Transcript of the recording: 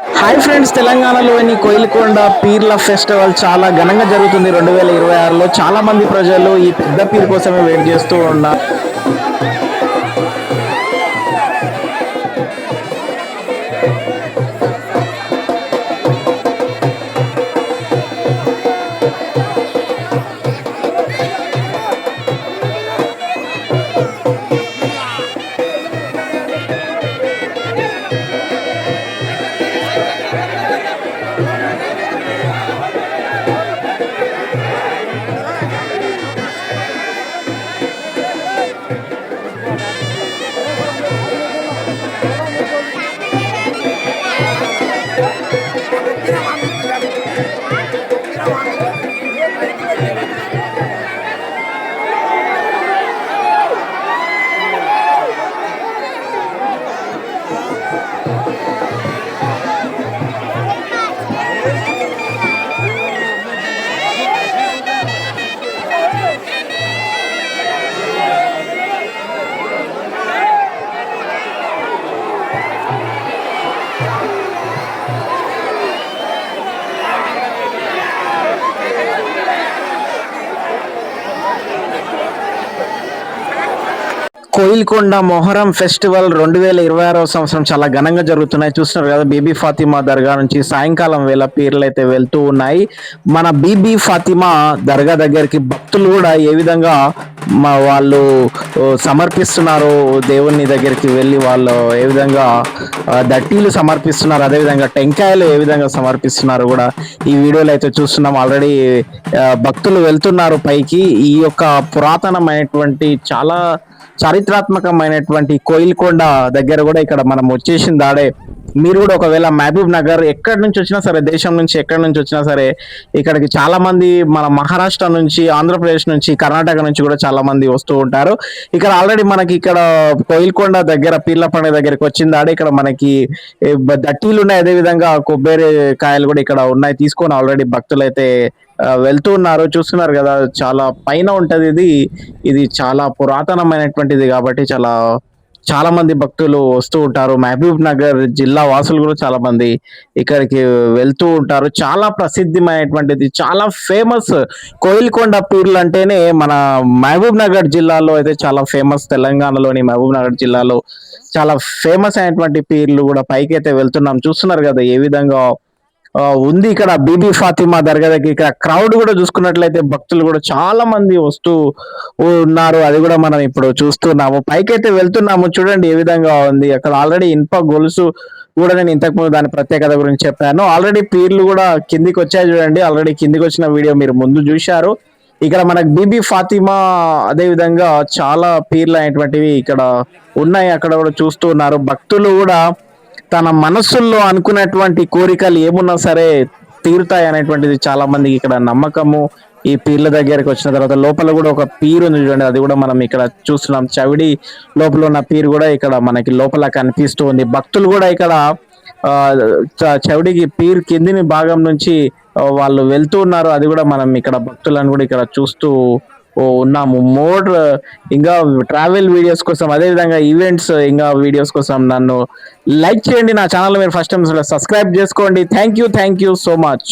Hi friends, తెలంగాణలోని కోయిలకొండ పీర్ల festival చాలా ఘనంగా జరుగుతుంది. 2026లో చాలా మంది ప్రజలు ఈ పెద్ద పీర్ కోసమే వెయిట్ చేస్తూ ఉన్నారు. కోయిల్కొండ మొహరం ఫెస్టివల్ 2026 సంవత్సరం చాలా ఘనంగా జరుగుతున్నాయి. చూస్తున్నారు కదా, బీబీ ఫాతిమా దర్గా నుంచి సాయంకాలం వేళ పీర్లు అయితే వెళ్తూ ఉన్నాయి. మన బీబీ ఫాతిమా దర్గా దగ్గరికి భక్తులు కూడా ఏ విధంగా వాళ్ళు సమర్పిస్తున్నారు, దేవుని దగ్గరికి వెళ్ళి వాళ్ళు ఏ విధంగా దట్టీలు సమర్పిస్తున్నారు, అదేవిధంగా టెంకాయలు ఏ విధంగా సమర్పిస్తున్నారు కూడా ఈ వీడియోలో అయితే చూస్తున్నాం. ఆల్రెడీ భక్తులు వెళ్తున్నారు పైకి. ఈ యొక్క పురాతనమైనటువంటి చాలా చారిత్రాత్మకమైనటువంటి కోయిల్కొండ దగ్గర కూడా ఇక్కడ మనం వచ్చేసిన దాడే. మీరు కూడా ఒకవేళ మహబూబ్ నగర్ ఎక్కడి నుంచి వచ్చినా సరే, దేశం నుంచి ఎక్కడి నుంచి వచ్చినా సరే, ఇక్కడికి చాలా మంది మన మహారాష్ట్ర నుంచి, ఆంధ్రప్రదేశ్ నుంచి, కర్ణాటక నుంచి కూడా చాలా మంది వస్తూ ఉంటారు. ఇక్కడ ఆల్రెడీ మనకి ఇక్కడ కోయిల్కొండ దగ్గర పీర్ల పండుగ దగ్గరికి వచ్చిందాడే ఇక్కడ మనకి దట్టీలు ఉన్నాయి, అదేవిధంగా కొబ్బరి కాయలు కూడా ఇక్కడ ఉన్నాయి. తీసుకొని ఆల్రెడీ భక్తులు అయితే వెళ్తూ ఉన్నారు. చూస్తున్నారు కదా, చాలా పైన ఉంటది ఇది. ఇది చాలా పురాతనమైనటువంటిది కాబట్టి చాలా మంది భక్తులు వస్తూ ఉంటారు. మహబూబ్ నగర్ జిల్లా వాసులు కూడా చాలా మంది ఇక్కడికి వెళ్తూ ఉంటారు. చాలా ప్రసిద్ధమైనటువంటిది, చాలా ఫేమస్. కోయిల్కొండ పీర్లు అంటేనే మన మహబూబ్ నగర్ జిల్లాలో అయితే చాలా ఫేమస్. తెలంగాణలోని మహబూబ్ నగర్ జిల్లాలో చాలా ఫేమస్ అయినటువంటి పీర్లు కూడా పైకి అయితే వెళ్తున్నాం. చూస్తున్నారు కదా ఏ విధంగా ఉంది ఇక్కడ బీబీ ఫాతిమా దర్గా దగ్గర. ఇక్కడ క్రౌడ్ కూడా చూసుకున్నట్లయితే భక్తులు కూడా చాలా మంది వస్తూ ఉన్నారు. అది కూడా మనం ఇప్పుడు చూస్తున్నాము. పైకైతే వెళ్తున్నాము, చూడండి ఏ విధంగా ఉంది. అక్కడ ఆల్రెడీ ఇనుప గొలుసు కూడా నేను ఇంతకు ముందు దాని ప్రత్యేకత గురించి చెప్పాను. ఆల్రెడీ పీర్లు కూడా కిందికి వచ్చాయి, చూడండి. ఆల్రెడీ కిందికి వచ్చిన వీడియో మీరు ముందు చూశారు. ఇక్కడ మనకు బీబీ ఫాతిమా అదే విధంగా చాలా పీర్లు అయినటువంటివి ఇక్కడ ఉన్నాయి. అక్కడ కూడా చూస్తూ ఉన్నారు. భక్తులు కూడా తన మనస్సుల్లో అనుకున్నటువంటి కోరికలు ఏమున్నా సరే తీరుతాయి అనేటువంటిది చాలా మందికి ఇక్కడ నమ్మకము. ఈ పీర్ల దగ్గరికి వచ్చిన తర్వాత లోపల కూడా ఒక పీరు ఉంది, చూడండి. అది కూడా మనం ఇక్కడ చూస్తున్నాం. చవిడి లోపల ఉన్న పీరు కూడా ఇక్కడ మనకి లోపల కనిపిస్తూ ఉంది. భక్తులు కూడా ఇక్కడ చవిడికి పీర్ కిందిని భాగం నుంచి వాళ్ళు వెళ్తూ ఉన్నారు. అది కూడా మనం ఇక్కడ భక్తులను కూడా ఇక్కడ చూస్తూ ఉన్నాము. మోర్ ఇంకా ట్రావెల్ వీడియోస్ కోసం, అదేవిధంగా ఈవెంట్స్ ఇంకా వీడియోస్ కోసం నన్ను లైక్ చేయండి. నా ఛానల్ మీరు ఫస్ట్ టైం సబ్స్క్రైబ్ చేసుకోండి. Thank you so much.